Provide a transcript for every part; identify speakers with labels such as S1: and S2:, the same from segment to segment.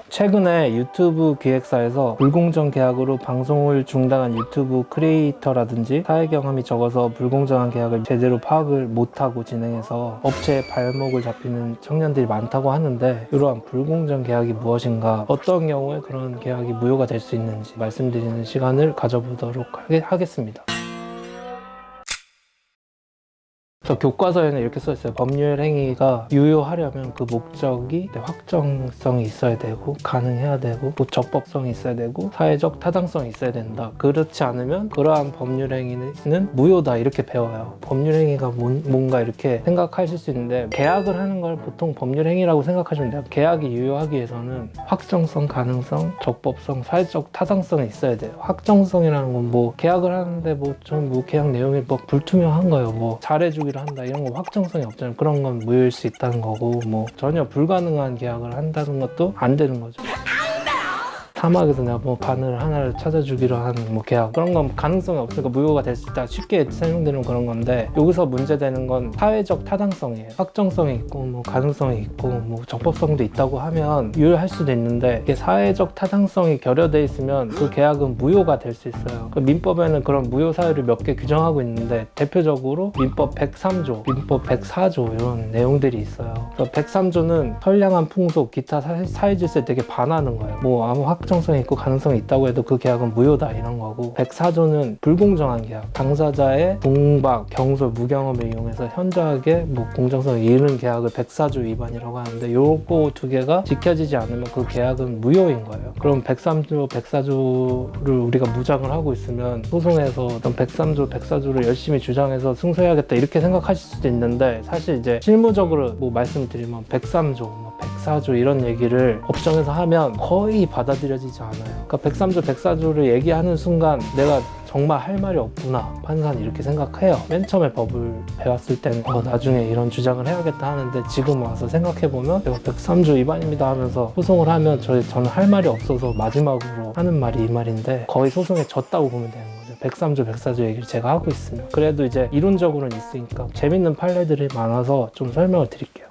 S1: 최근에 유튜브 기획사에서 불공정 계약으로 방송을 중단한 유튜브 크리에이터라든지 사회 경험이 적어서 불공정한 계약을 제대로 파악을 못하고 진행해서 업체의 발목을 잡히는 청년들이 많다고 하는데, 이러한 불공정 계약이 무엇인가, 어떤 경우에 그런 계약이 무효가 될 수 있는지 말씀드리는 시간을 가져보도록 하겠습니다. 교과서에는 이렇게 써있어요. 법률 행위가 유효하려면 그 목적이 확정성이 있어야 되고, 가능해야 되고, 적법성이 있어야 되고, 사회적 타당성이 있어야 된다. 그렇지 않으면 그러한 법률 행위는 무효다, 이렇게 배워요. 법률 행위가 뭔가 이렇게 생각하실 수 있는데, 계약을 하는 걸 보통 법률 행위라고 생각하시면 돼요. 계약이 유효하기 위해서는 확정성, 가능성, 적법성, 사회적 타당성이 있어야 돼요. 확정성이라는 건 뭐 계약을 하는데 좀 계약 내용이 불투명한 거예요. 잘해주기로 한다, 이런 거 확정성이 없잖아요. 그런 건 무효일 수 있다는 거고, 전혀 불가능한 계약을 한다는 것도 안 되는 거죠. 사막에서 내가 바늘 하나를 찾아주기로 하는 계약, 그런 건 가능성이 없으니까 무효가 될 수 있다, 쉽게 설명드리면 그런 건데, 여기서 문제되는 건 사회적 타당성이에요. 확정성이 있고 가능성이 있고 적법성도 있다고 하면 유효할 수도 있는데, 이게 사회적 타당성이 결여돼 있으면 그 계약은 무효가 될 수 있어요. 민법에는 그런 무효 사유를 몇 개 규정하고 있는데, 대표적으로 민법 103조, 민법 104조 이런 내용들이 있어요. 103조는 선량한 풍속, 기타 사회 질서에 되게 반하는 거예요. 아무 확정성이 있고 가능성이 있다고 해도 그 계약은 무효다, 이런 거고, 104조는 불공정한 계약, 당사자의 공박, 경솔, 무경험을 이용해서 현저하게 공정성을 잃은 계약을 104조 위반이라고 하는데, 요거 두 개가 지켜지지 않으면 그 계약은 무효인 거예요. 그럼 103조, 104조를 우리가 무장을 하고 있으면 소송에서 어떤 103조, 104조를 열심히 주장해서 승소해야겠다, 이렇게 생각하실 수도 있는데, 사실 이제 실무적으로 말씀을 드리면 103조, 104조 이런 얘기를 법정에서 하면 거의 받아들여지지 않아요. 그러니까 103조, 104조를 얘기하는 순간 내가 정말 할 말이 없구나, 판사는 이렇게 생각해요. 맨 처음에 법을 배웠을 때는 나중에 이런 주장을 해야겠다 하는데, 지금 와서 생각해보면 내가 103조 위반입니다 하면서 소송을 하면 저는 할 말이 없어서 마지막으로 하는 말이 이 말인데, 거의 소송에 졌다고 보면 되는 거죠. 103조, 104조 얘기를 제가 하고 있으면. 그래도 이제 이론적으로는 있으니까 재밌는 판례들이 많아서 좀 설명을 드릴게요.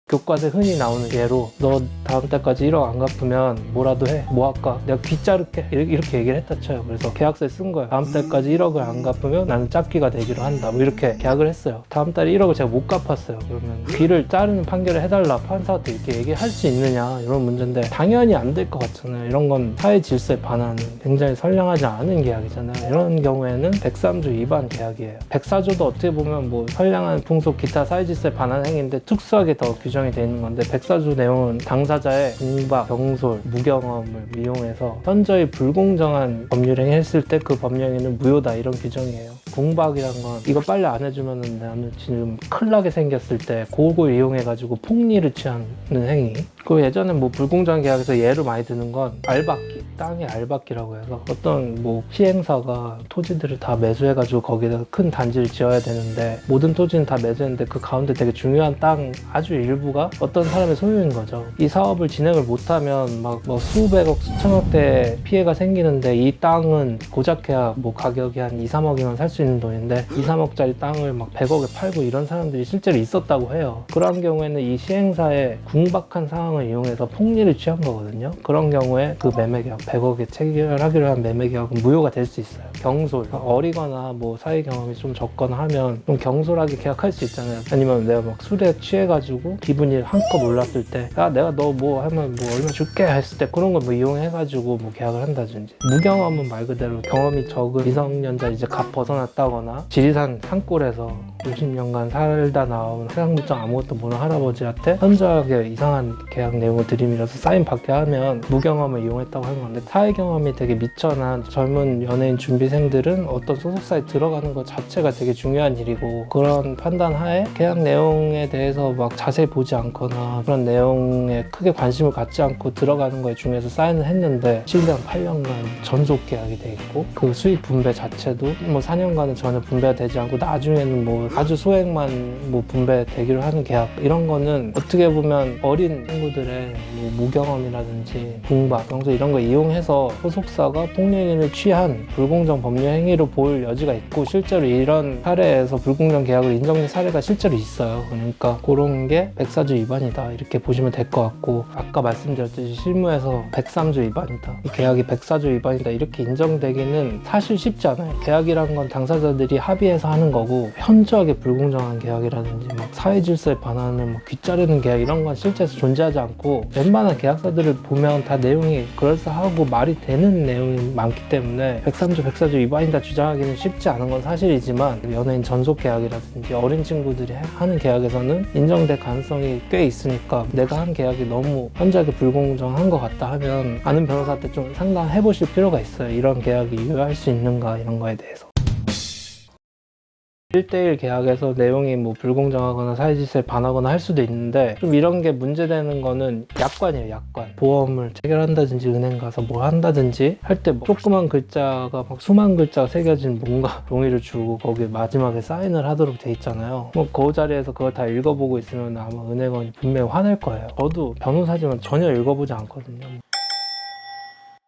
S1: 교과서에 흔히 나오는 예로, 너 다음 달까지 1억 안 갚으면 뭐라도 해. 뭐 할까? 내가 귀 자를게. 이렇게 얘기를 했다 쳐요. 그래서 계약서에 쓴 거예요. 다음 달까지 1억을 안 갚으면 나는 짭귀가 되기로 한다, 이렇게 계약을 했어요. 다음 달에 1억을 제가 못 갚았어요. 그러면 귀를 자르는 판결을 해달라, 판사한테 이렇게 얘기할 수 있느냐, 이런 문제인데, 당연히 안 될 것 같잖아요. 이런 건 사회 질서에 반하는 굉장히 선량하지 않은 계약이잖아요. 이런 경우에는 103조 위반 계약이에요. 104조도 어떻게 보면 선량한 풍속, 기타 사회 질서에 반하는 행위인데 특수하게 더 규정이 되어 있는 건데, 104조 내용은 당사자의 공박, 경솔, 무경험을 이용해서 현저히 불공정한 법률행위 했을 때 그 법령에는 무효다, 이런 규정이에요. 공박이란 건, 이거 빨리 안 해주면은 나는 지금 큰일 나게 생겼을 때 그걸 이용해가지고 폭리를 취하는 행위. 그 예전에 불공정한 계약에서 예로 많이 드는 건 알박기, 땅의 알박기라고 해서 어떤 시행사가 토지들을 다 매수해가지고 거기다 큰 단지를 지어야 되는데, 모든 토지는 다 매수했는데 그 가운데 되게 중요한 땅 아주 일부가 어떤 사람의 소유인 거죠. 이 사업을 진행을 못하면 수백억, 수천억대 피해가 생기는데, 이 땅은 고작해야 가격이 한 2, 3억이면 살 수 있는 돈인데 2, 3억짜리 땅을 100억에 팔고, 이런 사람들이 실제로 있었다고 해요. 그런 경우에는 이 시행사의 궁박한 상황을 이용해서 폭리를 취한 거거든요. 그런 경우에 그 매매계약, 100억에 체결하기로 한 매매계약은 무효가 될 수 있어요. 경솔, 어리거나 사회 경험이 좀 적거나 하면 좀 경솔하게 계약할 수 있잖아요. 아니면 내가 술에 취해가지고 기분이 한껏 올랐을 때, 야 내가 너 하면 얼마 줄게 했을 때, 그런 걸 이용해가지고 계약을 한다든지. 무경험은 말 그대로 경험이 적은 미성년자, 이제 갓 벗어났다거나 지리산 산골에서 50년간 살다 나온 세상물정 아무것도 모르는 할아버지한테 현저하게 이상한 계약 내용을 들이밀어서 사인 받게 하면 무경험을 이용했다고 하는 건데, 사회 경험이 되게 미천한 젊은 연예인 준비생들은 어떤 소속사에 들어가는 것 자체가 되게 중요한 일이고, 그런 판단 하에 계약 내용에 대해서 자세히 보지 않거나 그런 내용에 크게 관심을 갖지 않고 들어가는 거에 중요해서 사인을 했는데, 7년, 8년간 전속 계약이 돼 있고, 그 수익 분배 자체도 4년간은 전혀 분배가 되지 않고, 나중에는 아주 소액만 뭐 분배되기로 하는 계약, 이런 거는 어떻게 보면 어린 친구들의 뭐 무경험이라든지 궁박, 평소 이런 거 이용해서 소속사가 폭력을 취한 불공정 법률 행위로 볼 여지가 있고, 실제로 이런 사례에서 불공정 계약으로 인정된 사례가 실제로 있어요. 그러니까 그런 게 백사조 위반이다 이렇게 보시면 될 것 같고, 아까 말씀드렸듯이 실무에서 103조 위반이다, 이 계약이 104조 위반이다 이렇게 인정되기는 사실 쉽지 않아요. 계약이란 건 당사자들이 합의해서 하는 거고, 현저하게 불공정한 계약이라든지 막 사회 질서에 반하는 뭐 귀자르는 계약, 이런 건 실제에서 존재하지 않고, 웬만한 계약서들을 보면 다 내용이 그럴싸하고 말이 되는 내용이 많기 때문에 103조, 104조 위반이다 주장하기는 쉽지 않은 건 사실이지만, 연예인 전속 계약이라든지 어린 친구들이 하는 계약에서는 인정될 가능성이 꽤 있으니까, 내가 한 계약이 너무 현저하게 불공정한 것 같다 하면 아는 변호사한테 좀 상담해 보실 필요가 있어요. 이런 계약이 유효할 수 있는가, 이런 거에 대해서. 1대1 계약에서 내용이 뭐 불공정하거나 사회질서에 반하거나 할 수도 있는데, 좀 이런 게 문제되는 거는 약관이에요. 약관. 보험을 체결한다든지 은행 가서 뭘 한다든지 할 때 뭐 조그만 글자가 막 수만 글자가 새겨진 뭔가 종이를 주고 거기에 마지막에 사인을 하도록 돼 있잖아요. 뭐 그 자리에서 그걸 다 읽어보고 있으면 아마 은행원이 분명히 화낼 거예요. 저도 변호사지만 전혀 읽어보지 않거든요.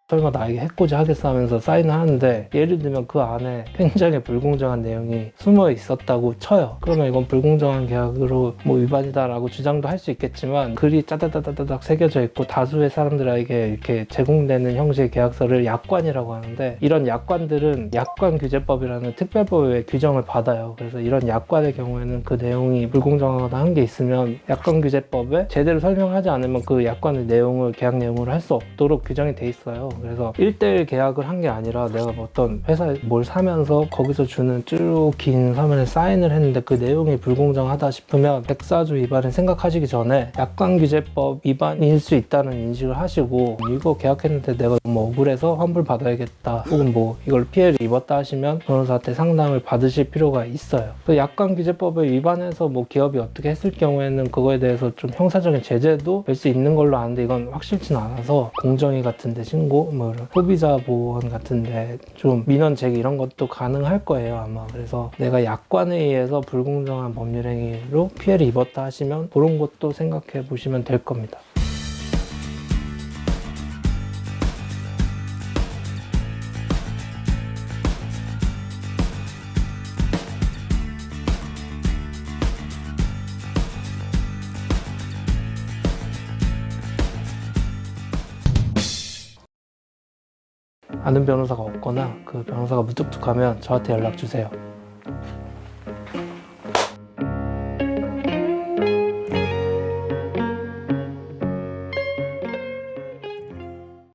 S1: 설마 나에게 해코지 하겠어 하면서 사인을 하는데, 예를 들면 그 안에 굉장히 불공정한 내용이 숨어 있었다고 쳐요. 그러면 이건 불공정한 계약으로 뭐 위반이다 라고 주장도 할 수 있겠지만, 글이 짜다다다닥 새겨져 있고 다수의 사람들에게 이렇게 제공되는 형식의 계약서를 약관이라고 하는데, 이런 약관들은 약관규제법이라는 특별법 외에 규정을 받아요. 그래서 이런 약관의 경우에는 그 내용이 불공정하거나 한 게 있으면 약관규제법에 제대로 설명하지 않으면 그 약관의 내용을 계약 내용으로 할 수 없도록 규정이 돼 있어요. 그래서 1대1 계약을 한 게 아니라 내가 어떤 회사에 뭘 사면서 거기서 주는 쭉 긴 서면에 사인을 했는데 그 내용이 불공정하다 싶으면 104조 위반을 생각하시기 전에 약관규제법 위반일 수 있다는 인식을 하시고, 이거 계약했는데 내가 너무 억울해서 환불받아야겠다, 혹은 뭐 이걸 피해를 입었다 하시면 변호사한테 상담을 받으실 필요가 있어요. 그 약관규제법에 위반해서 뭐 기업이 어떻게 했을 경우에는 그거에 대해서 좀 형사적인 제재도 될 수 있는 걸로 아는데, 이건 확실치는 않아서 공정위 같은 데 신고, 뭐 소비자 보호원 같은데 좀 민원 제기 이런 것도 가능할 거예요 아마. 그래서 내가 약관에 의해서 불공정한 법률 행위로 피해를 입었다 하시면 그런 것도 생각해 보시면 될 겁니다. 아는 변호사가 없거나 그 변호사가 무뚝뚝하면 저한테 연락 주세요.